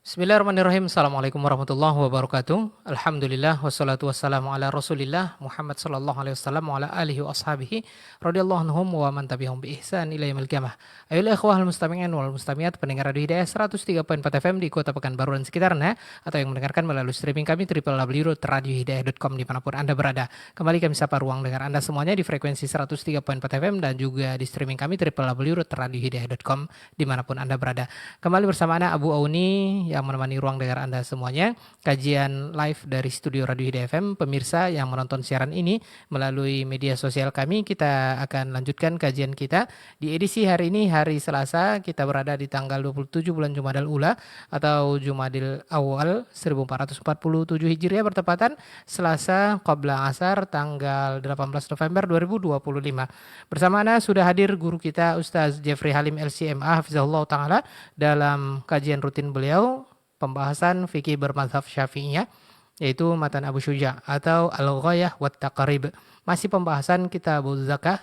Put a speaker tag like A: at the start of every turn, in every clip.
A: Bismillahirrahmanirrahim. Assalamualaikum warahmatullahi wabarakatuh. Alhamdulillah wassalatu wassalamu ala Rasulillah Muhammad sallallahu alaihi wasallam wa ala alihi wa ashabihi radhiyallahu anhum wa man tabi'ahum bi ihsan ila yaumil qiyamah. Ayolah ikhwahal mustami'in wal mustami'at pendengar Radio Hidayah 103.4 FM di Kota Pekanbaru dan sekitarnya atau yang mendengarkan melalui streaming kami www.radiohidayah.com dimanapun Anda berada. Kembali kami sapa ruang dengar Anda semuanya di frekuensi 103.4 FM dan juga di streaming kami www.radiohidayah.com dimanapun Anda berada. Kembali bersama Anda Abu Auni yang menemani ruang dengar Anda semuanya. Kajian live dari studio Radio Hidayah FM. Pemirsa yang menonton siaran ini melalui media sosial kami, kita akan lanjutkan kajian kita. Di edisi hari ini, hari Selasa, kita berada di tanggal 27 bulan Jumadal Ula atau Jumadil Awal 1447 Hijriah, bertepatan Selasa Qabla Asar tanggal 18 November 2025. Bersama Anda sudah hadir guru kita Ustaz Jeffrey Halim LCMA Hafizahullah Ta'ala dalam kajian rutin beliau pembahasan fikih bermadzhab Syafi'iyah, yaitu matan Abu Syuja atau Al-Ghayah wat Taqrib. Masih pembahasan kitabuz zakah,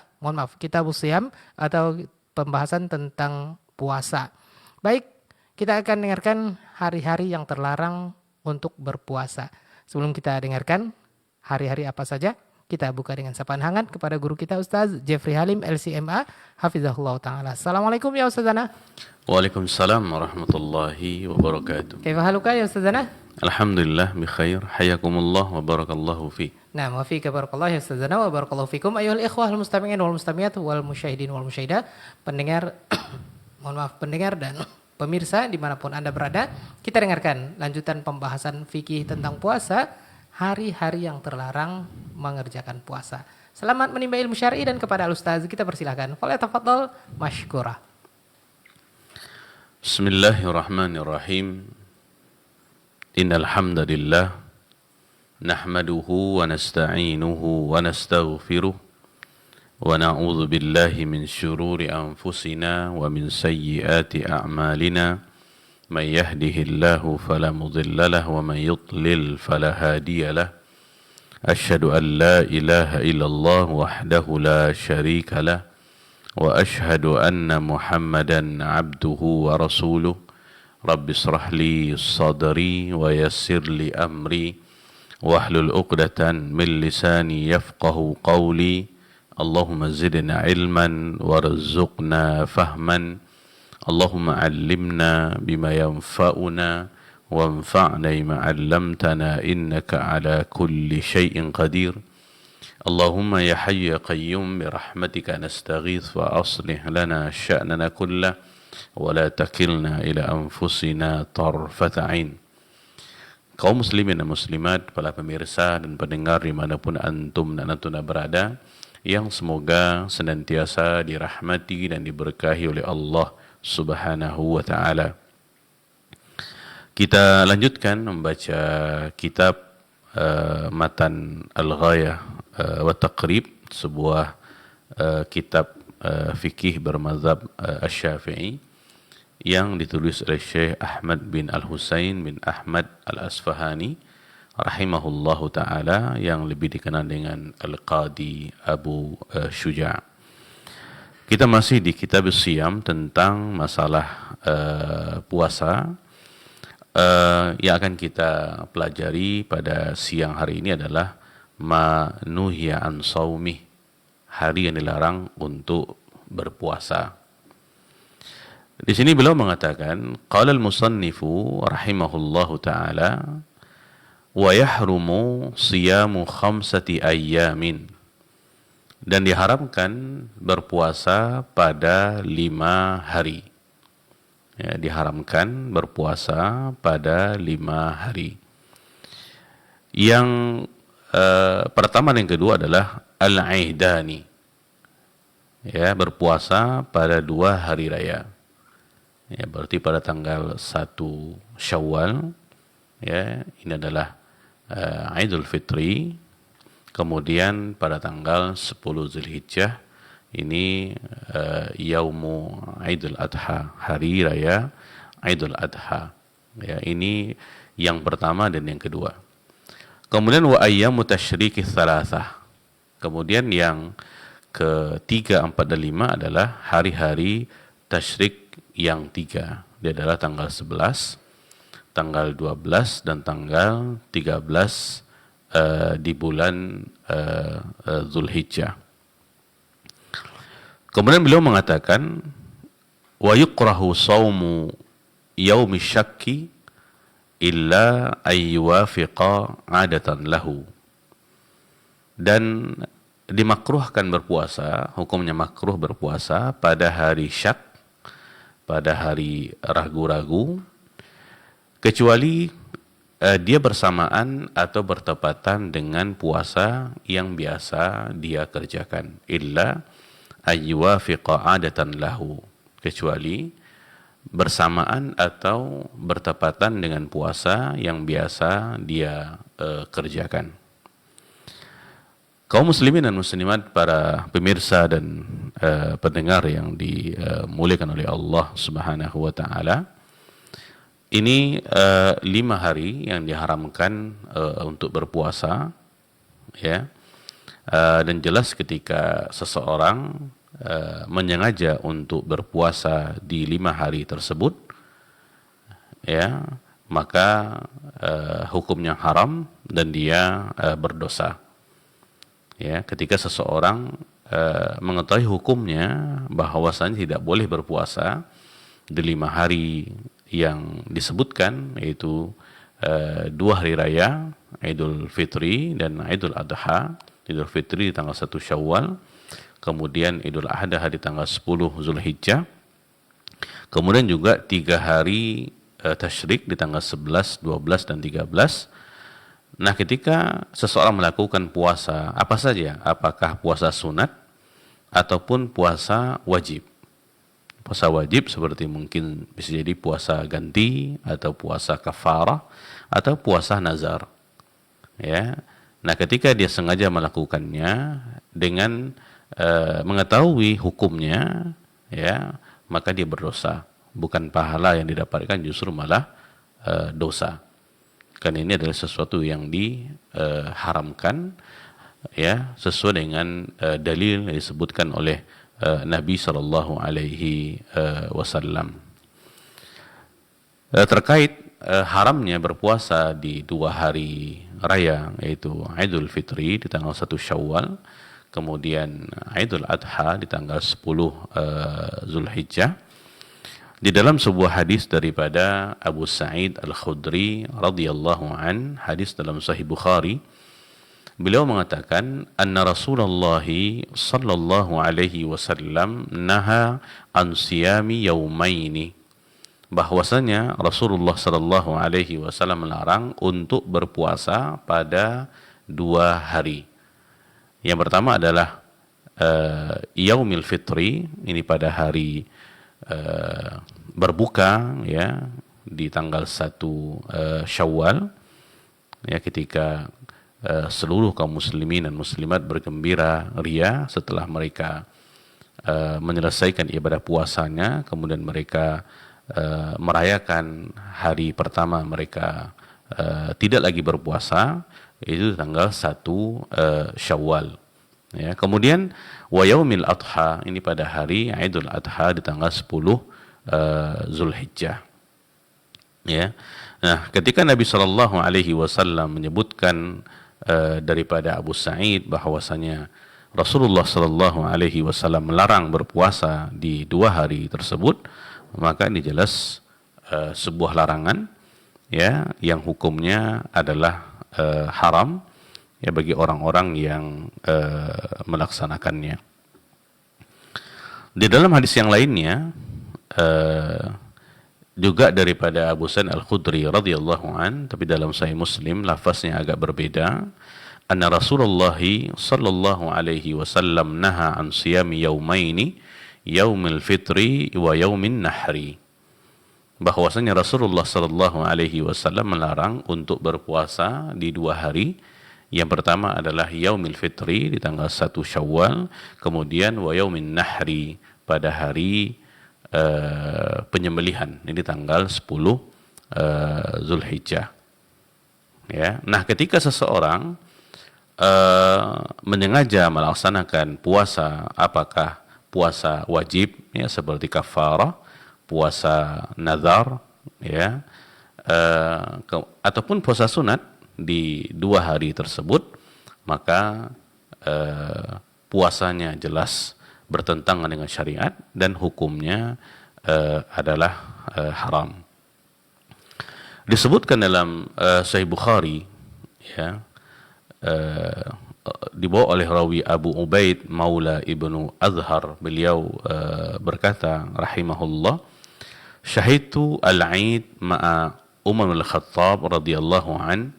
A: kitabuz siyam atau pembahasan tentang puasa. Baik, kita akan dengarkan hari-hari yang terlarang untuk berpuasa. Sebelum kita dengarkan hari-hari apa saja, kita buka dengan sapaan hangat kepada guru kita Ustaz Jeffrey Halim LCMA Hafizahullah Ta'ala. Assalamualaikum ya Ustazana.
B: Waalaikumsalam warahmatullahi wabarakatuh.
A: Kaifa haluka ya Ustazana?
B: Alhamdulillah bi khair. Hayakumullah wa barakallahu fi.
A: Nah, wa fika barakallahu ya Ustazana wa barakallahu fikum ayyuhal ikhwah al-mustami'in wal mustamiyat wal musyahidin wal musyahidah. Pendengar pendengar dan pemirsa dimanapun Anda berada, kita dengarkan lanjutan pembahasan fikih tentang puasa, hari-hari yang terlarang mengerjakan puasa. Selamat menimba ilmu syar'i dan kepada Al-Ustaz kita persilahkan. Falyatafaddal mashkura.
B: Bismillahirrahmanirrahim. Innal hamdalillah nahmaduhu wa nasta'inuhu wa nastaghfiruh wa na'udzu billahi min syururi anfusina wa min sayyiati a'malina. من يهده الله فلا مضل له ومن يضلل فلا هادي له أشهد أن لا إله إلا الله وحده لا شريك له وأشهد أن محمدا عبده ورسوله رب اشرح لي صدري ويسر لي أمري واحلل عقدة من لساني يفقه قولي اللهم زدنا علما وارزقنا فهما اللهم علمنا بما ينفعنا وانفعنا بما علمتنا إنك على كل شيء قدير اللهم يا حي يا قيوم برحمتك نستغيث وأصلح لنا شأننا كله ولا تكلنا إلى أنفسنا طرفة عين. Kaum muslimin dan muslimat, para pemirsa dan pendengar dimanapun antum dan antuna berada, yang semoga senantiasa dirahmati dan diberkahi oleh Allah Subhanahu wa ta'ala. Kita lanjutkan membaca kitab matan Al-Ghayah wa Taqrib, sebuah kitab fikih bermazhab Asy-Syafi'i yang ditulis oleh Syekh Ahmad bin Al-Husain bin Ahmad Al-Asfahani rahimahullahu ta'ala, yang lebih dikenal dengan Al-Qadi Abu Syuja'. Kita masih di kitab Siyam tentang masalah puasa. Yang akan kita pelajari pada siang hari ini adalah ma nuhiya an saumih, hari yang dilarang untuk berpuasa. Di sini beliau mengatakan, qala al-musannifu rahimahullahu taala wa yahrumu siyamu khamsati ayyamin, dan diharamkan berpuasa pada 5 hari. Ya, diharamkan berpuasa pada 5 hari. Yang pertama dan yang kedua adalah al-aidani. Ya, berpuasa pada 2 hari raya. Ya, berarti pada tanggal 1 Syawal, ya, ini adalah Idul Fitri. Kemudian pada tanggal 10 Zulhijjah ini Yaumu Idul Adha, hari raya Idul Adha. Ya, ini yang pertama dan yang kedua. Kemudian wa ayyamu tasyriqi tsalatsah. Kemudian yang ketiga, 4 dan 5 adalah hari-hari tasyrik yang 3. Dia adalah tanggal 11, tanggal 12 dan tanggal 13 di bulan Zulhijjah. Kemudian beliau mengatakan, wa yukrahu shaumu yaumi syakki illa ayyuwafiqa adatan lahu. Dan dimakruhkan berpuasa, hukumnya makruh berpuasa pada hari syak, pada hari ragu-ragu, kecuali dia bersamaan atau bertepatan dengan puasa yang biasa dia kerjakan. Illa ayyuwafiqa adatan lahu, kecuali bersamaan atau bertepatan dengan puasa yang biasa dia kerjakan. Kaum muslimin dan muslimat, para pemirsa dan pendengar yang dimuliakan oleh Allah Subhanahu wa taala, ini 5 hari yang diharamkan untuk berpuasa, ya. Dan jelas ketika seseorang menyengaja untuk berpuasa di 5 hari tersebut, ya, maka hukumnya haram dan dia berdosa. Ya, ketika seseorang mengetahui hukumnya bahwasanya tidak boleh berpuasa di 5 hari yang disebutkan, yaitu 2 hari raya, Idul Fitri dan Idul Adha. Idul Fitri di tanggal 1 Syawal, kemudian Idul Adha di tanggal 10 Zulhijjah, kemudian juga 3 hari tasyrik di tanggal 11, 12, dan 13. Nah, ketika seseorang melakukan puasa apa saja, apakah puasa sunat ataupun puasa wajib. Puasa wajib seperti mungkin bisa jadi puasa ganti atau puasa kafarah atau puasa nazar. Ya. Nah, ketika dia sengaja melakukannya dengan mengetahui hukumnya, ya, maka dia berdosa. Bukan pahala yang didapatkan, justru malah dosa. Karena ini adalah sesuatu yang diharamkan, ya, sesuai dengan dalil yang disebutkan oleh Nabi Shallallahu Alaihi Wasallam. Terkait haramnya berpuasa di 2 hari raya, yaitu Idul Fitri di tanggal 1 Syawal, kemudian Idul Adha di tanggal 10 Zulhijjah. Di dalam sebuah hadis daripada Abu Sa'id Al-Khudri radhiyallahu an, hadis dalam Sahih Bukhari, beliau mengatakan, anna Rasulullah sallallahu alaihi wasallam naha an siyami yaumaini, bahwasanya Rasulullah sallallahu alaihi wasallam melarang untuk berpuasa pada 2 hari. Yang pertama adalah Yaumil Fitri, ini pada hari berbuka, ya, di tanggal 1 Syawal, ya, ketika seluruh kaum muslimin dan muslimat bergembira ria setelah mereka menyelesaikan ibadah puasanya, kemudian mereka merayakan hari pertama mereka tidak lagi berpuasa, itu tanggal 1 Syawal. Ya, kemudian wa yaumil adha, ini pada hari Idul Adha di tanggal 10 Zulhijjah. Ya. Nah, ketika Nabi Shallallahu Alaihi Wasallam menyebutkan daripada Abu Sa'id bahwasanya Rasulullah Shallallahu Alaihi Wasallam melarang berpuasa di 2 hari tersebut, maka ini jelas sebuah larangan, ya, yang hukumnya adalah haram, ya, bagi orang-orang yang melaksanakannya. Di dalam hadis yang lainnya juga daripada Abu Sa'id Al-Khudri radhiyallahu an, tapi dalam Sahih Muslim lafaznya agak berbeda. Anna Rasulullah sallallahu alaihi wasallam naha an siyami yaumaini, yaumil fitri wa yaumin nahri. Bahwasanya Rasulullah sallallahu alaihi wasallam melarang untuk berpuasa di 2 hari. Yang pertama adalah yaumil fitri di tanggal 1 Syawal, kemudian wa yaumin nahri pada hari penyembelihan, ini tanggal 10 Zulhijjah. Ya. Nah, ketika seseorang menyengaja melaksanakan puasa, apakah puasa wajib, ya, seperti kafarah, puasa nazar, ya, ataupun puasa sunat di 2 hari tersebut, maka puasanya jelas bertentangan dengan syariat dan hukumnya adalah haram. Disebutkan dalam Sahih Bukhari, ya, dibawa oleh rawi Abu Ubaid Maula Ibnu Azhar, beliau berkata rahimahullah, syahidtu al-Aid ma'a Umar al-Khattab radhiyallahu an,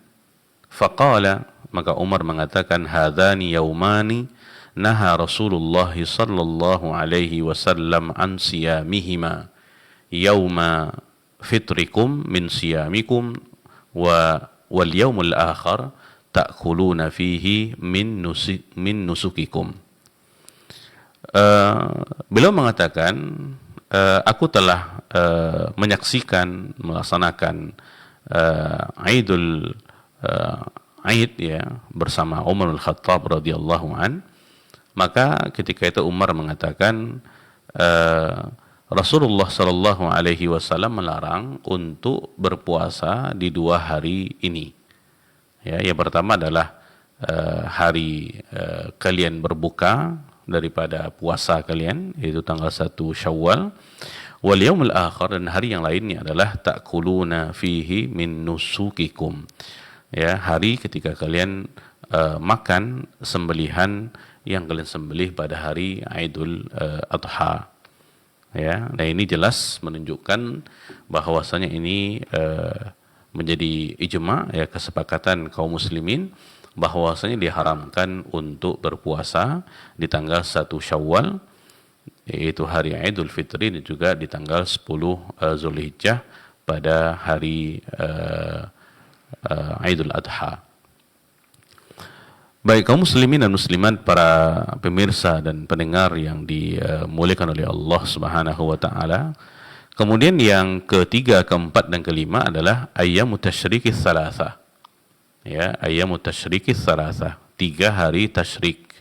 B: faqala, maka Umar mengatakan, hadhani yaumani naha Rasulullah sallallahu alaihi wasallam an siyamihima, yauma fitrikum min siyamikum wal yaumul akhar ta'kuluna fihi min nusukikum. Beliau mengatakan, aku telah menyaksikan, melaksanakan Aid, ya, bersama Umar al-Khattab radhiyallahu an. Maka ketika itu Umar mengatakan, Rasulullah sallallahu alaihi wasallam melarang untuk berpuasa di 2 hari ini. Ya, yang pertama adalah hari kalian berbuka daripada puasa kalian, yaitu tanggal 1 Syawal. Wal yaumul akhir, dan hari yang lainnya adalah ta'kuluna fihi min nusukikum. Ya, hari ketika kalian makan sembelihan yang kalian sembelih pada hari Aidul Adha. Ya, nah ini jelas menunjukkan bahwasanya ini menjadi ijma, ya, kesepakatan kaum muslimin bahwasanya diharamkan untuk berpuasa di tanggal 1 Syawal, yaitu hari Idul Fitri, dan juga di tanggal 10 Zulhijjah pada hari Idul Adha. Baik kaum muslimin dan muslimat, para pemirsa dan pendengar yang dimuliakan oleh Allah Subhanahu wa taala. Kemudian yang ketiga, keempat dan kelima adalah ayyamut tasyriqis tsalatsa. Ya, ayyamut tasyriqis tsalatsa, 3 hari tasyrik.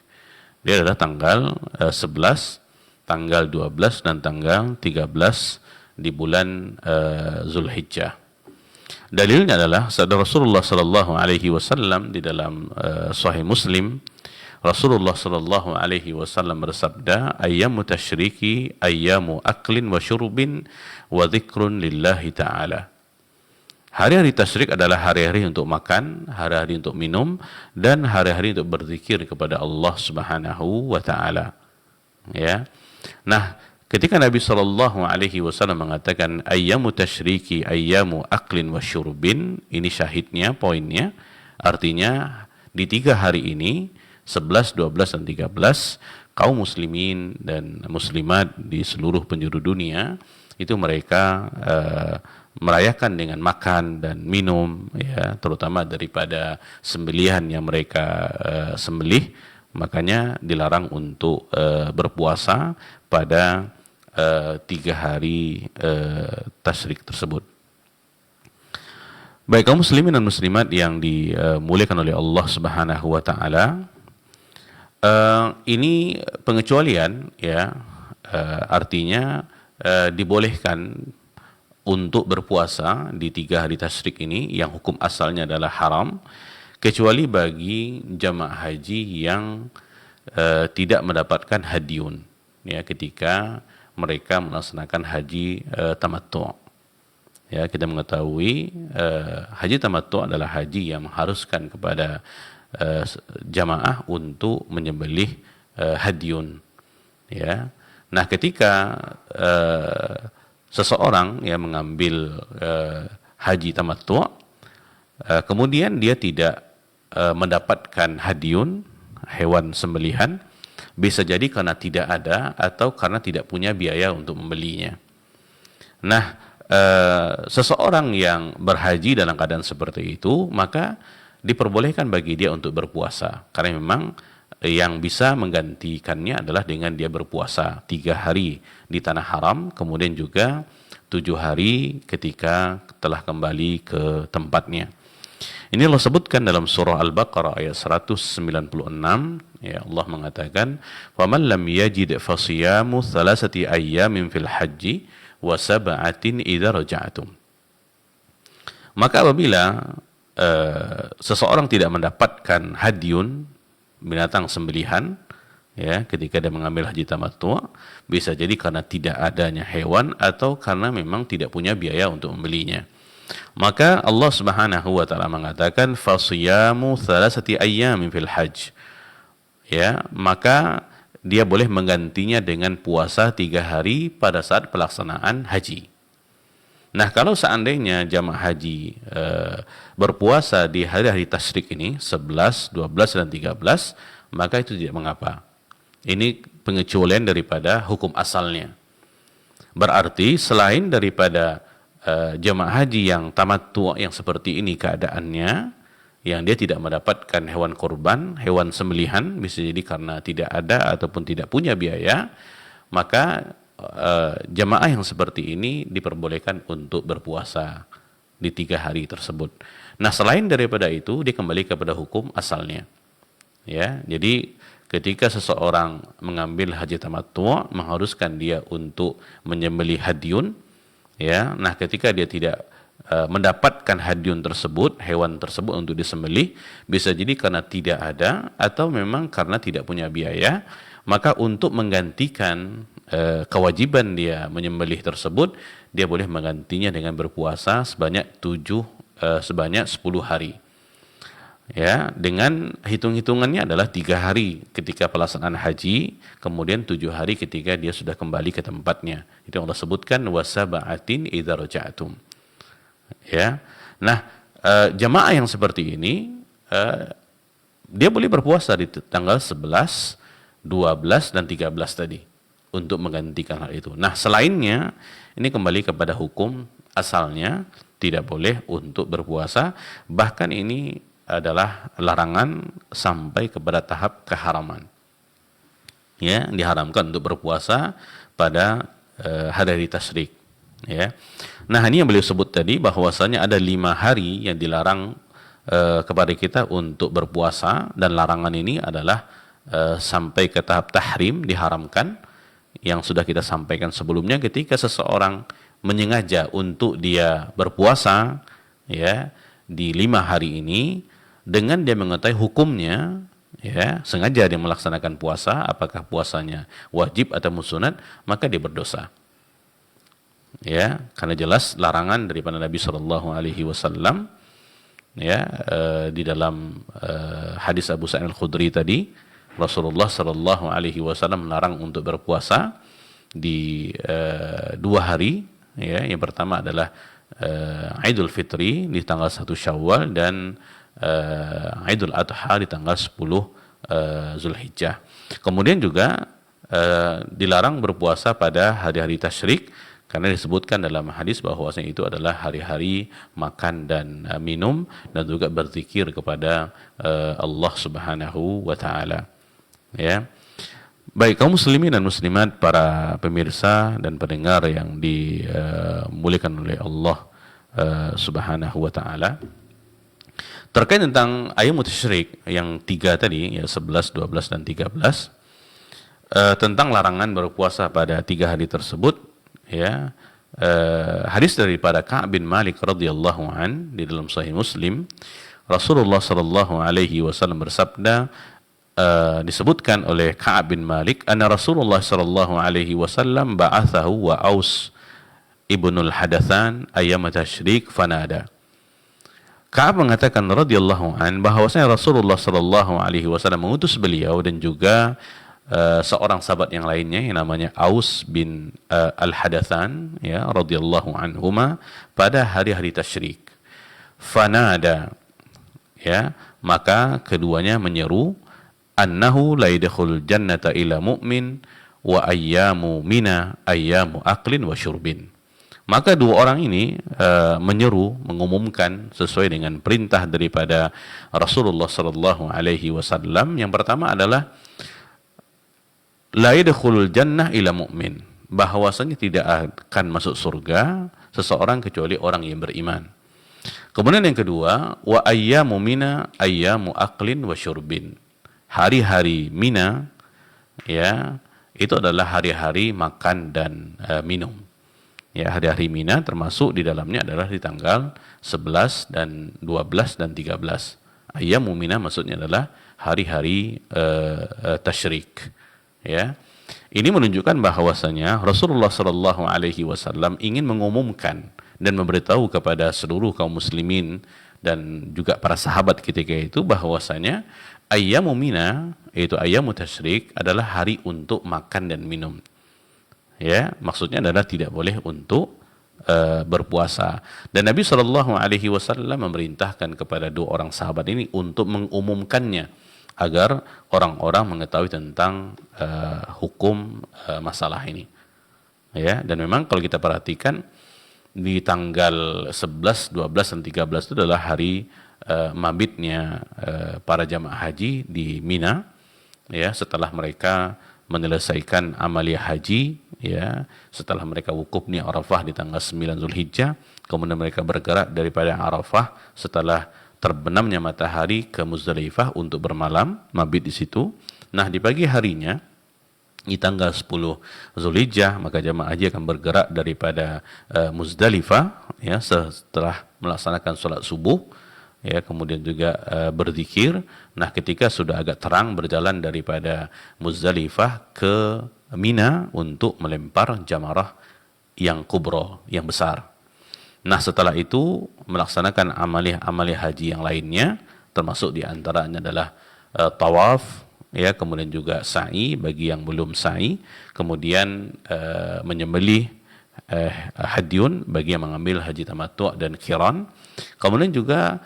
B: Dia adalah tanggal 11, tanggal 12 dan tanggal 13 di bulan Zulhijjah. Dalilnya adalah sabda Rasulullah sallallahu alaihi wasallam di dalam Sahih Muslim. Rasulullah sallallahu alaihi wasallam bersabda, ayyamu tasyriki ayyamu aklin wa syurbin wa dzikrun lillahi ta'ala. Hari-hari tasyrik adalah hari-hari untuk makan, hari-hari untuk minum, dan hari-hari untuk berzikir kepada Allah Subhanahu wa taala. Ya. Nah, ketika Nabi sallallahu alaihi wasallam mengatakan ayyamu tasyriki ayyamu aklin wa syurbin, ini syahidnya, poinnya, artinya di 3 hari ini 11, 12 dan 13 kaum muslimin dan muslimat di seluruh penjuru dunia itu mereka merayakan dengan makan dan minum, ya, terutama daripada sembelihan yang mereka sembelih. Makanya dilarang untuk berpuasa pada 3 hari tasyrik tersebut. Baik kaum muslimin dan muslimat yang dimuliakan oleh Allah Subhanahu wa taala, ini pengecualian, ya, artinya dibolehkan untuk berpuasa di 3 hari tasyrik ini yang hukum asalnya adalah haram, kecuali bagi jamaah haji yang tidak mendapatkan hadyun, ya, ketika mereka melaksanakan haji tamattu'. Ya, kita mengetahui haji tamattu' adalah haji yang mengharuskan kepada jamaah untuk menyembelih hadyun. Ya. Nah, ketika seseorang yang mengambil haji tamattu', kemudian dia tidak mendapatkan hadyun, hewan sembelihan, bisa jadi karena tidak ada atau karena tidak punya biaya untuk membelinya. Nah, seseorang yang berhaji dalam keadaan seperti itu, maka diperbolehkan bagi dia untuk berpuasa, karena memang yang bisa menggantikannya adalah dengan dia berpuasa 3 hari di tanah haram, kemudian juga 7 hari ketika telah kembali ke tempatnya. Ini Allah sebutkan dalam surah Al-Baqarah ayat 196, ya, Allah mengatakan, "Faman lam yajid fasiyamu thalathati ayyamin fil hajji wa sab'atin idza raja'tum." Maka apabila seseorang tidak mendapatkan hadyun, binatang sembelihan, ya, ketika dia mengambil haji tamattu', bisa jadi karena tidak adanya hewan atau karena memang tidak punya biaya untuk membelinya. Maka Allah Subhanahu wa taala mengatakan fasiyamu thalathati ayyamin fil hajj. Ya, maka dia boleh menggantinya dengan puasa 3 hari pada saat pelaksanaan haji. Nah, kalau seandainya jamaah haji berpuasa di hari-hari tasyrik ini 11, 12 dan 13, maka itu tidak mengapa. Ini pengecualian daripada hukum asalnya. Berarti selain daripada jamaah haji yang tamattu' yang seperti ini keadaannya, yang dia tidak mendapatkan hewan kurban, hewan sembelihan, bisa jadi karena tidak ada ataupun tidak punya biaya, maka jamaah yang seperti ini diperbolehkan untuk berpuasa di 3 hari tersebut. Nah, selain daripada itu, dia kembali kepada hukum asalnya. Ya, jadi ketika seseorang mengambil haji tamattu' mengharuskan dia untuk menyembelih hadyun, ya. Nah, ketika dia tidak mendapatkan hadyun tersebut, hewan tersebut untuk disembelih, bisa jadi karena tidak ada atau memang karena tidak punya biaya, maka untuk menggantikan kewajiban dia menyembelih tersebut, dia boleh menggantinya dengan berpuasa sebanyak 10 hari. Ya, dengan hitung-hitungannya adalah 3 hari ketika pelaksanaan haji, kemudian 7 hari ketika dia sudah kembali ke tempatnya. Itu yang Allah sebutkan wasaba'atin idza raja'tum. Ya. Nah, jamaah yang seperti ini dia boleh berpuasa di tanggal 11, 12 dan 13 tadi untuk menggantikan hal itu. Nah, selainnya ini kembali kepada hukum asalnya, tidak boleh untuk berpuasa, bahkan ini adalah larangan sampai kepada tahap keharaman. Ya, diharamkan untuk berpuasa pada hari-hari tasyrik. Ya. Nah, ini yang beliau sebut tadi bahwasanya ada 5 hari yang dilarang kepada kita untuk berpuasa, dan larangan ini adalah sampai ke tahap tahrim, diharamkan, yang sudah kita sampaikan sebelumnya. Ketika seseorang menyengaja untuk dia berpuasa, ya, di 5 hari ini dengan dia mengetahui hukumnya, ya, sengaja dia melaksanakan puasa, apakah puasanya wajib atau sunat, maka dia berdosa. Ya, karena jelas larangan daripada Nabi Shallallahu Alaihi Wasallam, ya, di dalam hadis Abu Sa'id Al-Khudri tadi, Rasulullah Shallallahu Alaihi Wasallam melarang untuk berpuasa di 2 hari. Ya, yang pertama adalah Idul Fitri di tanggal 1 Syawal dan Idul Adha di tanggal 10 Zulhijjah. Kemudian juga dilarang berpuasa pada hari-hari tasyrik, karena disebutkan dalam hadis bahwasanya itu adalah hari-hari makan dan minum dan juga berzikir kepada Allah Subhanahu wa taala. Ya. Baik, kaum muslimin dan muslimat, para pemirsa dan pendengar yang dimuliakan oleh Allah Subhanahu wa taala. Terkait tentang ayat tasyrik yang 3 tadi, ya 11, 12 dan 13, tentang larangan berpuasa pada 3 hari tersebut, ya, hadis daripada Ka'ab bin Malik radhiyallahu an di dalam Sahih Muslim, Rasulullah sallallahu alaihi wasallam bersabda, disebutkan oleh Ka'ab bin Malik, anna Rasulullah sallallahu alaihi wasallam ba'athahu wa Aus ibnul Hadathan ayyam tasyrik fanada. Ka'ab mengatakan radhiyallahu an bahwasanya Rasulullah sallallahu alaihi wasallam mengutus beliau dan juga seorang sahabat yang lainnya yang namanya Aus bin Al-Hadathan, ya, radhiyallahu anhuma, pada hari-hari tasyrik. Fanada, ya, maka keduanya menyeru, annahu la yadkhul jannata ila mu'min wa ayyamu mina ayyamu aqlin wa syurbin. Maka 2 orang ini menyeru, mengumumkan sesuai dengan perintah daripada Rasulullah sallallahu alaihi wasallam. Yang pertama adalah la yadkhulul jannah ila mu'min, bahwasanya tidak akan masuk surga seseorang kecuali orang yang beriman. Kemudian yang kedua, wa ayyamu mina ayyamu aqlin wa syurbin. Hari-hari Mina, ya, itu adalah hari-hari makan dan minum. Ya, hari-hari Mina termasuk di dalamnya adalah di tanggal 11 dan 12 dan 13. Ayyamu Mina maksudnya adalah hari-hari tasyrik. Ya. Ini menunjukkan bahwasanya Rasulullah Shallallahu alaihi wasallam ingin mengumumkan dan memberitahu kepada seluruh kaum muslimin dan juga para sahabat ketika itu bahwasanya ayyamu Mina, yaitu ayyamu tasyrik, adalah hari untuk makan dan minum. Ya, maksudnya adalah tidak boleh untuk berpuasa. Dan Nabi Shallallahu alaihi wasallam memerintahkan kepada dua orang sahabat ini untuk mengumumkannya agar orang-orang mengetahui tentang hukum masalah ini. Ya, dan memang kalau kita perhatikan di tanggal 11, 12 dan 13 itu adalah hari mabitnya para jamaah haji di Mina, ya, setelah mereka menyelesaikan amaliyah haji, ya, setelah mereka wukuf di Arafah di tanggal 9 Zulhijjah, kemudian mereka bergerak daripada Arafah setelah terbenamnya matahari ke Muzdalifah untuk bermalam mabit di situ. Nah, di pagi harinya di tanggal 10 Zulhijjah maka jamaah haji akan bergerak daripada Muzdalifah, ya, setelah melaksanakan sholat subuh, ya, kemudian juga berzikir. Nah, ketika sudah agak terang berjalan daripada Muzdalifah ke Mina untuk melempar jamarah yang kubro, yang besar. Nah, setelah itu melaksanakan amaliyah haji yang lainnya, termasuk diantaranya adalah tawaf, ya, kemudian juga sa'i bagi yang belum sa'i, kemudian menyembelih hadyun bagi yang mengambil haji tamattu' dan qiran, kemudian juga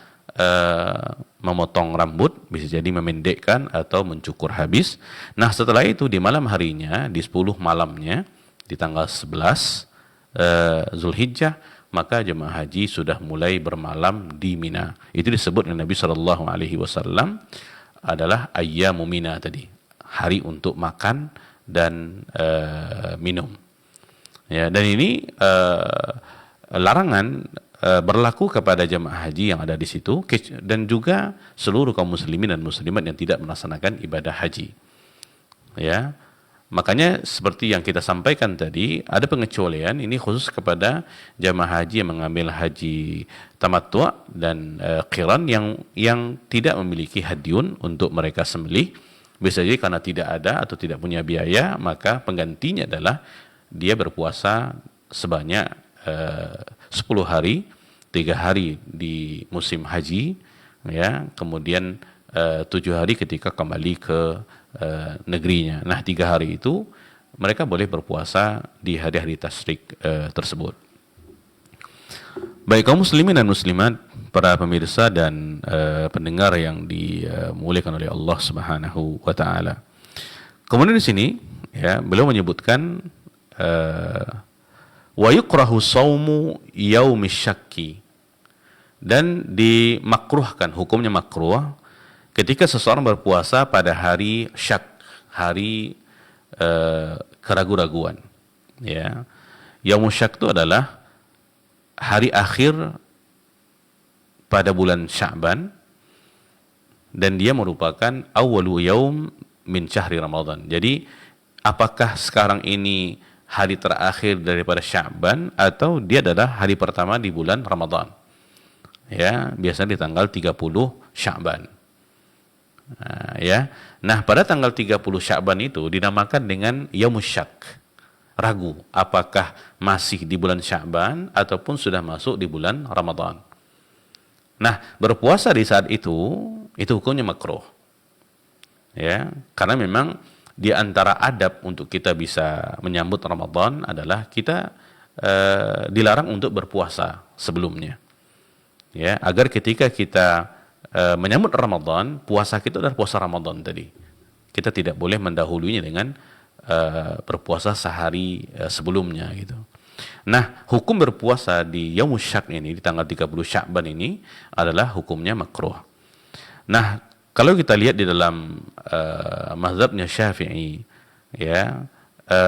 B: memotong rambut, bisa jadi memendekkan atau mencukur habis. Nah, setelah itu di malam harinya, di 10 malamnya, di tanggal 11 Zulhijjah, maka jemaah haji sudah mulai bermalam di Mina. Itu disebut oleh Nabi Shallallahu alaihi wasallam adalah ayyamu Mina tadi, hari untuk makan dan minum. Ya, dan ini larangan berlaku kepada jemaah haji yang ada di situ dan juga seluruh kaum muslimin dan muslimat yang tidak melaksanakan ibadah haji. Ya. Makanya seperti yang kita sampaikan tadi, ada pengecualian ini khusus kepada jemaah haji yang mengambil haji tamattu' dan qiran yang tidak memiliki hadyun untuk mereka sembelih. Bisa jadi karena tidak ada atau tidak punya biaya, maka penggantinya adalah dia berpuasa sebanyak 10 hari, 3 hari di musim haji, ya, kemudian 7 hari ketika kembali ke negerinya. Nah, 3 hari itu mereka boleh berpuasa di hari-hari tasyrik tersebut. Baik kaum muslimin dan muslimat, para pemirsa dan pendengar yang dimuliakan oleh Allah Subhanahu wa taala. Kemudian di sini, ya, beliau menyebutkan wa yukrahu shaumu yaumish syakki, dan dimakruhkan, hukumnya makruh ketika seseorang berpuasa pada hari syak, hari keraguan-raguan. Ya, yaumus syak itu adalah hari akhir pada bulan Sya'ban, dan dia merupakan awwalu yaum min syahri Ramadan. Jadi apakah sekarang ini hari terakhir daripada Sya'ban atau dia adalah hari pertama di bulan Ramadan? Ya, biasanya di tanggal 30 Sya'ban. Nah, pada tanggal 30 Sya'ban itu dinamakan dengan Yaumus Syak. Ragu apakah masih di bulan Sya'ban ataupun sudah masuk di bulan Ramadan. Nah, berpuasa di saat itu hukumnya makruh. Ya, karena memang di antara adab untuk kita bisa menyambut Ramadan adalah kita dilarang untuk berpuasa sebelumnya. Ya, agar ketika kita menyambut Ramadan, puasa kita adalah puasa Ramadan tadi. Kita tidak boleh mendahulunya dengan berpuasa sehari sebelumnya gitu. Nah, hukum berpuasa di Yaumus Syak ini, di tanggal 30 Sya'ban ini adalah hukumnya makruh. Nah, kalau kita lihat di dalam mazhabnya Syafi'i, ya,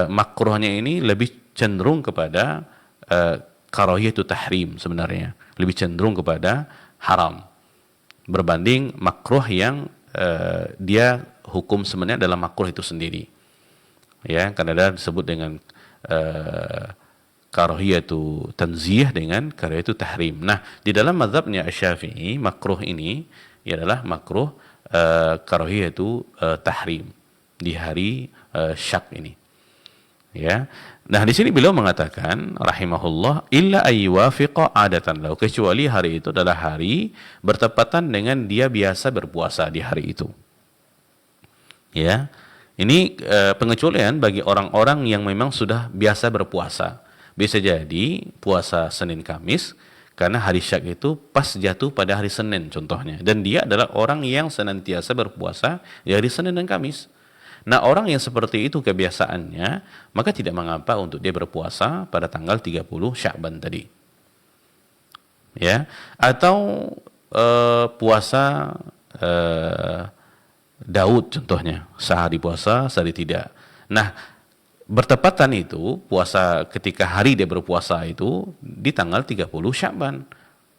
B: makruhnya ini lebih cenderung kepada karahiyatu tahrim sebenarnya, lebih cenderung kepada haram berbanding makruh yang dia hukum sebenarnya dalam makruh itu sendiri. Ya, karena ada disebut dengan karahiyatu tanzih dengan karahiyatu tahrim. Nah, di dalam mazhabnya Asy-Syafi'i makruh ini adalah makruh karahiyatu tahrim di hari syak ini. Ya. Nah, di sini beliau mengatakan rahimahullah illa ayyuwafiqa adatan lahu, kecuali hari itu adalah hari bertepatan dengan dia biasa berpuasa di hari itu. Ya. Ini pengecualian bagi orang-orang yang memang sudah biasa berpuasa. Bisa jadi puasa Senin Kamis karena hari syak itu pas jatuh pada hari Senin contohnya, dan dia adalah orang yang senantiasa berpuasa di hari Senin dan Kamis. Nah, orang yang seperti itu kebiasaannya, maka tidak mengapa untuk dia berpuasa pada tanggal 30 Sya'ban tadi. Ya, atau puasa Daud contohnya, sehari puasa, sehari tidak. Nah, bertepatan itu puasa ketika hari dia berpuasa itu di tanggal 30 Sya'ban,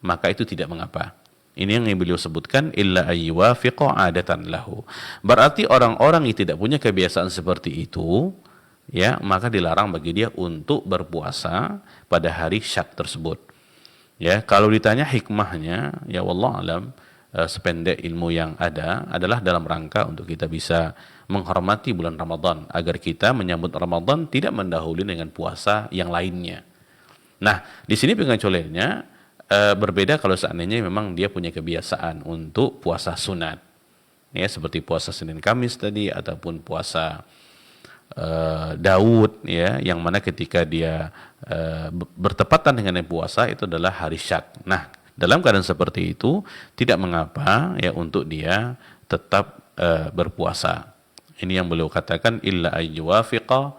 B: maka itu tidak mengapa. Ini yang beliau sebutkan illa ayyuwafiqa adatan lahu. Berarti orang-orang yang tidak punya kebiasaan seperti itu, ya, maka dilarang bagi dia untuk berpuasa pada hari syak tersebut. Ya, kalau ditanya hikmahnya, ya wallahu alam, sependek ilmu yang ada adalah dalam rangka untuk kita bisa menghormati bulan Ramadan, agar kita menyambut Ramadan tidak mendahului dengan puasa yang lainnya. Nah, di sini pengecualiannya berbeda kalau seandainya memang dia punya kebiasaan untuk puasa sunat, ya, seperti puasa Senin Kamis tadi, ataupun puasa Daud, ya, yang mana ketika dia bertepatan dengan puasa itu adalah hari syak. Nah, dalam keadaan seperti itu tidak mengapa, ya, untuk dia tetap berpuasa. Ini yang beliau katakan illa ayyuwafiqa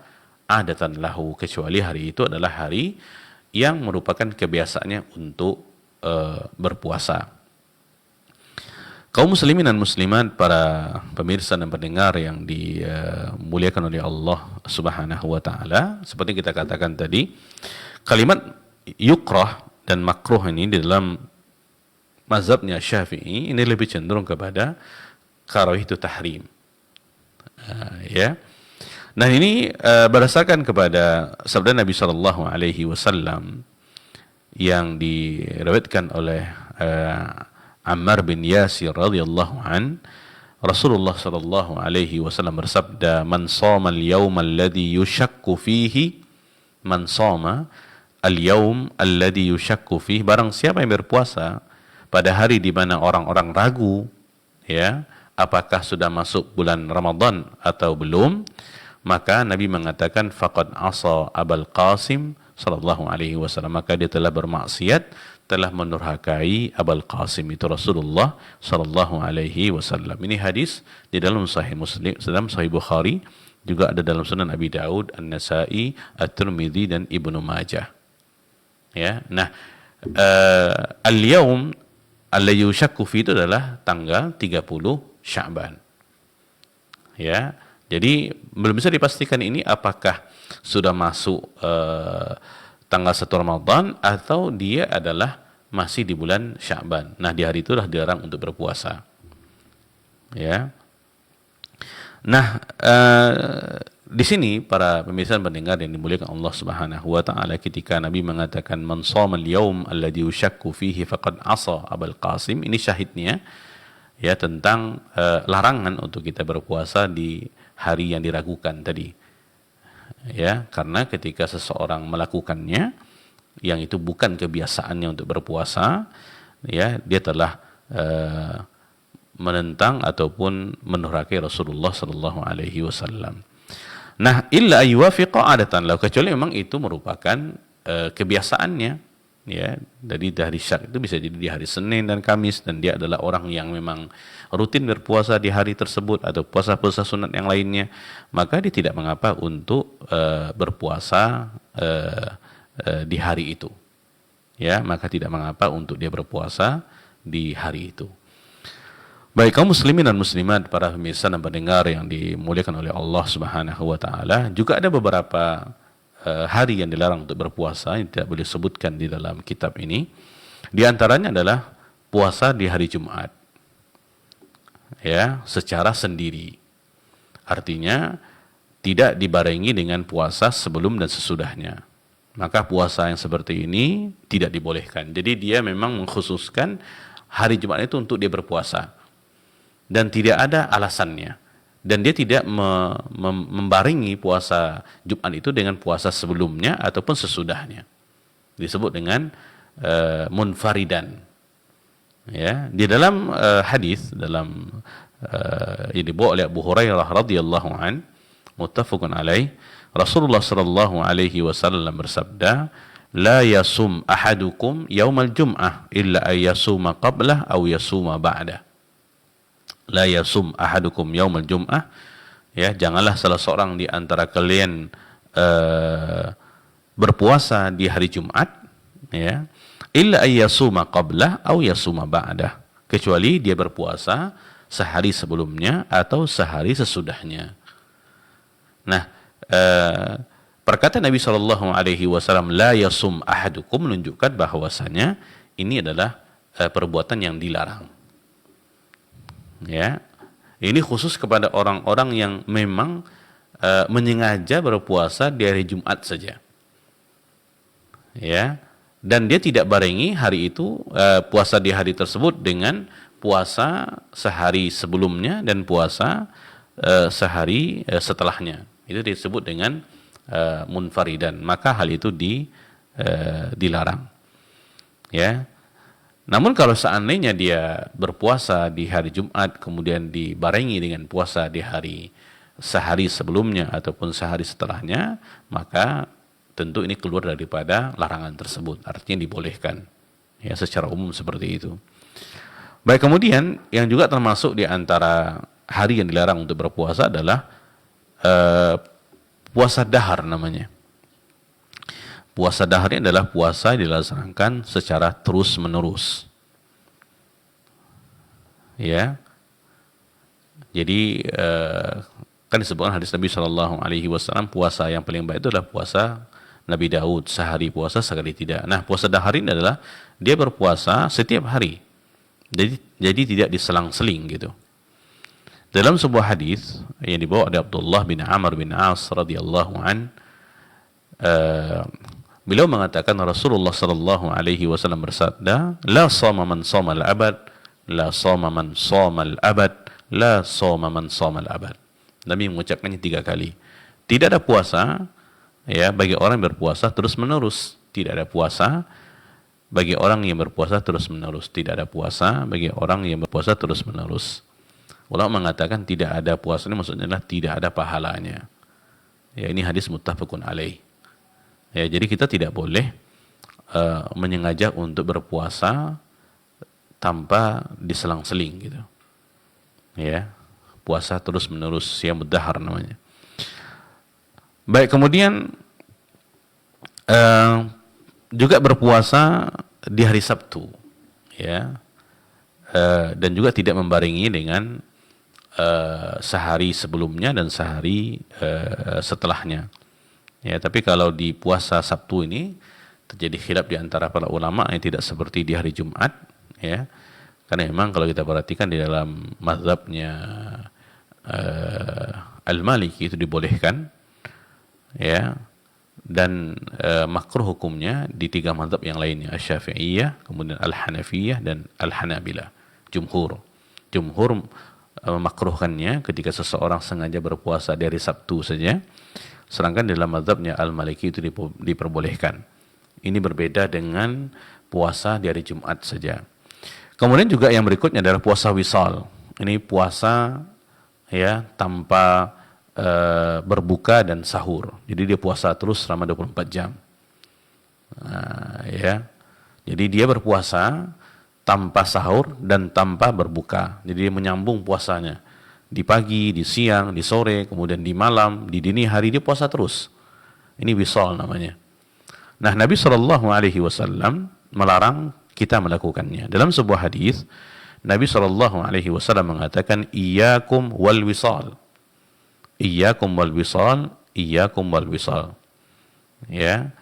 B: adatan lahu, kecuali hari itu adalah hari yang merupakan kebiasaannya untuk berpuasa. Kaum muslimin dan muslimat, para pemirsa dan pendengar yang dimuliakan oleh Allah Subhanahu wa taala, seperti kita katakan tadi, kalimat yukrah dan makruh ini di dalam mazhabnya Syafi'i ini lebih cenderung kepada karahiyatu tahrim. Ya. Nah, ini berdasarkan kepada sabda Nabi sallallahu alaihi wasallam yang diriwayatkan oleh Ammar bin Yasir radhiyallahu an, Rasulullah sallallahu alaihi wasallam bersabda, "Man shoma al-yawm alladhi yushakku fihi, man shoma al-yawm alladhi yushakku fihi, barang siapa yang berpuasa pada hari di mana orang-orang ragu, ya, apakah sudah masuk bulan Ramadan atau belum, maka Nabi mengatakan faqad asa Abul Qasim sallallahu alaihi wasallam, maka dia telah bermaksiat, telah menurhakai Abul Qasim, itu Rasulullah sallallahu alaihi wasallam." Ini hadis di dalam Sahih Muslim, dalam Sahih Bukhari, juga ada dalam Sunan Abi Daud, An-Nasa'i, At-Tirmidzi dan Ibnu Majah. Ya, nah, al-yaum alladhi yushakku fi itu adalah tanggal 30 Sya'ban. Ya, jadi belum bisa dipastikan ini apakah sudah masuk tanggal 1 Ramadan atau dia adalah masih di bulan Sya'ban. Nah, di hari itulah dilarang untuk berpuasa. Ya. Nah, di sini para pemirsa dan pendengar yang dimuliakan Allah Subhanahu wa taala, ketika Nabi mengatakan man shoma al-yawm alladhi yushakku fihi faqad asa Abul Qasim, ini syahidnya, ya, tentang larangan untuk kita berpuasa di hari yang diragukan tadi. Ya, karena ketika seseorang melakukannya yang itu bukan kebiasaannya untuk berpuasa, ya, dia telah menentang ataupun menurhakai Rasulullah sallallahu alaihi wasallam. Nah, illa ayyuwafiqa adatan lahu, kecuali memang itu merupakan kebiasaannya, ya. Jadi dari syak itu bisa jadi di hari Senin dan Kamis, dan dia adalah orang yang memang rutin berpuasa di hari tersebut atau puasa-puasa sunat yang lainnya, maka dia tidak mengapa untuk berpuasa di hari itu. Ya, maka tidak mengapa untuk dia berpuasa di hari itu. Baik, kaum muslimin dan muslimat, para pemirsa dan pendengar yang dimuliakan oleh Allah Subhanahu wa taala, juga ada beberapa hari yang dilarang untuk berpuasa yang tidak boleh sebutkan di dalam kitab ini. Di antaranya adalah puasa di hari Jumat, ya, secara sendiri. Artinya tidak dibarengi dengan puasa sebelum dan sesudahnya. maka puasa yang seperti ini tidak dibolehkan. Jadi dia memang mengkhususkan hari Jumat itu untuk dia berpuasa. Dan tidak ada alasannya. Dan dia tidak membarengi puasa Jumat itu dengan puasa sebelumnya ataupun sesudahnya. Disebut dengan munfaridan. Ya, di dalam hadis dalam yang dibawa oleh Abu Hurairah radhiyallahu an, muttafaqun alaih, Rasulullah sallallahu alaihi wasallam bersabda, "La yasum ahadukum yaumal jum'ah illa ay yasuma qablah aw yasuma ba'dah." La yasum ahadukum yaumal jum'ah, ya, janganlah salah seorang di antara kalian berpuasa di hari Jumat, ya, illa ay yasuma qablah aw yasuma ba'dah, kecuali dia berpuasa sehari sebelumnya atau sehari sesudahnya. Nah, perkataan Nabi Shallallahu Alaihi Wasallam la yasum ahadukum menunjukkan bahwasanya ini adalah perbuatan yang dilarang. Ya, ini khusus kepada orang-orang yang memang menyengaja berpuasa di hari Jumat saja. Ya, dan dia tidak barengi hari itu puasa di hari tersebut dengan puasa sehari sebelumnya dan puasa sehari setelahnya. Itu disebut dengan munfaridan, maka hal itu dilarang. Ya. Namun kalau seandainya dia berpuasa di hari Jumat kemudian dibarengi dengan puasa di hari sehari sebelumnya ataupun sehari setelahnya, maka tentu ini keluar daripada larangan tersebut, artinya dibolehkan. Ya, secara umum seperti itu. Baik, kemudian yang juga termasuk di antara hari yang dilarang untuk berpuasa adalah puasa dahar namanya. Puasa dahar ini adalah puasa yang dilaksanakan secara terus menerus. Ya, jadi kan disebutkan hadis Nabi Shallallahu Alaihi Wasallam, puasa yang paling baik itu adalah puasa Nabi Daud, sehari puasa sekali tidak. Nah, puasa dahar ini adalah dia berpuasa setiap hari. Jadi tidak diselang-seling gitu. Dalam sebuah hadis yang dibawa oleh Abdullah bin Amr bin As radhiyallahu an, beliau mengatakan Rasulullah sallallahu alaihi wasallam bersabda, "La shoma man shoma al-abad, la shoma man shoma al-abad, la shoma man shoma al-abad." Nabi mengucapkannya 3 kali. Tidak ada puasa ya bagi orang yang berpuasa terus-menerus. Tidak ada puasa bagi orang yang berpuasa terus-menerus. Tidak ada puasa bagi orang yang berpuasa terus-menerus. Ulama mengatakan tidak ada puasa ini maksudnya adalah tidak ada pahalanya. Ya, ini hadis muttafaqun alaih. Ya, jadi kita tidak boleh menyengaja untuk berpuasa tanpa diselang-seling gitu. Ya, puasa terus-menerus, siyam dahar namanya. Baik, kemudian juga berpuasa di hari Sabtu, ya, dan juga tidak membarengi dengan sehari sebelumnya dan sehari setelahnya. Ya, tapi kalau di puasa Sabtu ini terjadi khilaf di antara para ulama yang tidak seperti di hari Jumat, ya. Karena memang kalau kita perhatikan di dalam mazhabnya Al-Maliki itu dibolehkan, ya. Dan makruh hukumnya di 3 mazhab yang lainnya, Asy-Syafi'iyah, kemudian Al-Hanafiyah dan Al-Hanabilah. Jumhur memakruhkannya ketika seseorang sengaja berpuasa dari Sabtu saja, sedangkan dalam mazhabnya Al-Maliki itu diperbolehkan. Ini berbeda dengan puasa di hari Jumat saja. Kemudian juga yang berikutnya adalah puasa wisal. Ini puasa ya tanpa berbuka dan sahur. Jadi dia puasa terus selama 24 jam. Ya. Jadi dia berpuasa tanpa sahur dan tanpa berbuka. Jadi dia menyambung puasanya. Di pagi, di siang, di sore, kemudian di malam, di dini hari dia puasa terus. Ini wisal namanya. Nah, Nabi Shallallahu Alaihi Wasallam melarang kita melakukannya. Dalam sebuah hadis, Nabi Shallallahu Alaihi Wasallam mengatakan, "Iyyakum wal wisal." Iyyakum wal wisal, iyyakum wal wisal. Ya.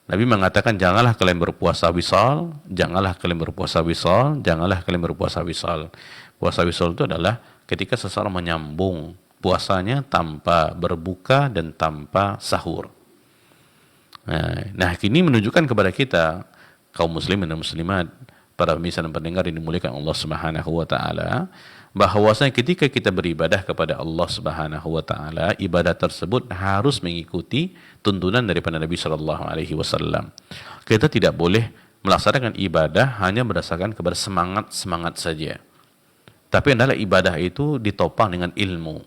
B: Nabi mengatakan janganlah kalian berpuasa wisal, janganlah kalian berpuasa wisal, janganlah kalian berpuasa wisal. Puasa wisal itu adalah ketika seseorang menyambung puasanya tanpa berbuka dan tanpa sahur. Nah, ini menunjukkan kepada kita kaum muslimin dan muslimat, para pemirsa dan pendengar yang dimuliakan Allah Subhanahu wa taala, bahwasanya ketika kita beribadah kepada Allah Subhanahu wa taala, ibadah tersebut harus mengikuti tuntunan daripada Nabi sallallahu alaihi wasallam. Kita tidak boleh melaksanakan ibadah hanya berdasarkan kepada semangat saja. Tapi adalah ibadah itu ditopang dengan ilmu.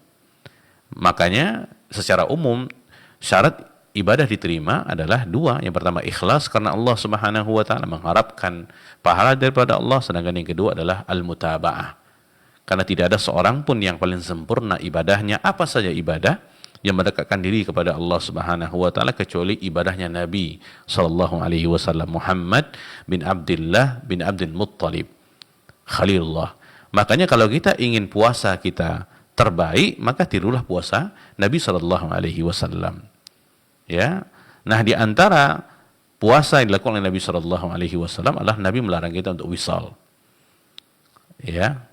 B: Makanya secara umum syarat ibadah diterima adalah dua. Yang pertama ikhlas karena Allah Subhanahu wa taala, mengharapkan pahala daripada Allah, sedangkan yang kedua adalah al-mutaba'ah. Karena tidak ada seorang pun yang paling sempurna ibadahnya, apa saja ibadah yang mendekatkan diri kepada Allah Subhanahu wa taala, kecuali ibadahnya Nabi sallallahu alaihi wasallam, Muhammad bin Abdullah bin Abdul Muttalib Khalilullah. Makanya kalau kita ingin puasa kita terbaik, maka tirulah puasa Nabi sallallahu alaihi wasallam. Ya. Nah, di antara puasa yang dilakukan oleh Nabi sallallahu alaihi wasallam adalah Nabi melarang kita untuk wisal. Ya.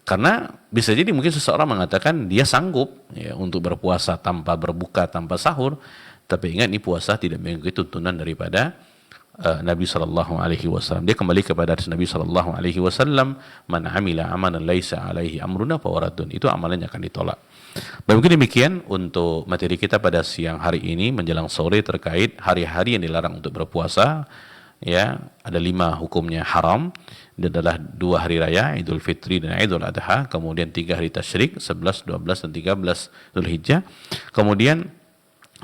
B: Karena bisa jadi mungkin seseorang mengatakan dia sanggup ya untuk berpuasa tanpa berbuka, tanpa sahur, tapi ingat ini puasa tidak mengikuti tuntunan daripada Nabi sallallahu alaihi wasallam. Dia kembali kepada hadis Nabi sallallahu alaihi wasallam, "Man 'amila 'amalan laisa 'alaihi amruna fawaradun." Itu amalannya akan ditolak. Mungkin demikian untuk materi kita pada siang hari ini menjelang sore terkait hari-hari yang dilarang untuk berpuasa. Ya, ada 5 hukumnya haram. Itu adalah 2 hari raya, Idul Fitri dan Idul Adha, kemudian 3 hari tasyrik, 11, 12 dan 13 Dzulhijjah. Kemudian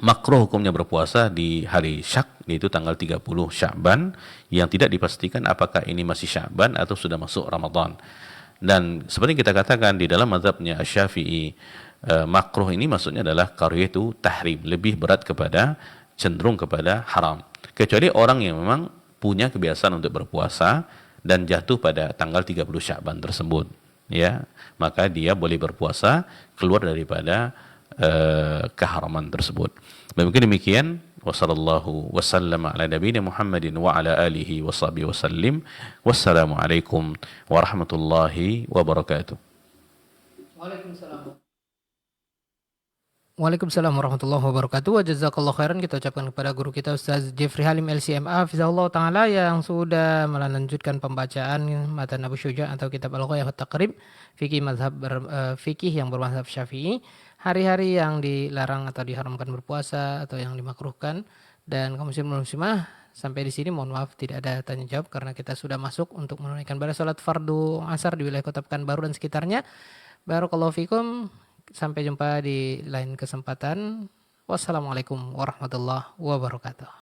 B: makruh hukumnya berpuasa di hari Syak, yaitu tanggal 30 Sya'ban, yang tidak dipastikan apakah ini masih Sya'ban atau sudah masuk Ramadan. Dan seperti kita katakan di dalam mazhabnya Asy-Syafi'i, makruh ini maksudnya adalah qariyatu tahrim, lebih berat kepada, cenderung kepada haram. Kecuali orang yang memang punya kebiasaan untuk berpuasa dan jatuh pada tanggal 30 Sya'ban tersebut, ya, maka dia boleh berpuasa keluar daripada keharaman tersebut. Mungkin demikian. Wassallallahu wasallam ala nabiyina Muhammadin wa ala alihi washabihi wasallim. Wassalamualaikum warahmatullahi wabarakatuh.
A: Waalaikumsalam warahmatullahi wabarakatuh. Wa jazakallahu khairan, kita ucapkan kepada guru kita Ustaz Jeffrey Halim LCMA Hafizahullah Ta'ala yang sudah melanjutkan pembacaan Matan Abu Syuja atau kitab Al-Ghayah wa Taqrib fikih yang bermazhab Syafi'i, hari-hari yang dilarang atau diharamkan berpuasa atau yang dimakruhkan. Dan kaum muslimin muslimah, sampai di sini mohon maaf tidak ada tanya jawab karena kita sudah masuk untuk menunaikan pada salat fardu asar di wilayah Kota Pekanbaru dan sekitarnya. Barakallahu fikum. Sampai jumpa di lain kesempatan. Wassalamualaikum warahmatullahi wabarakatuh.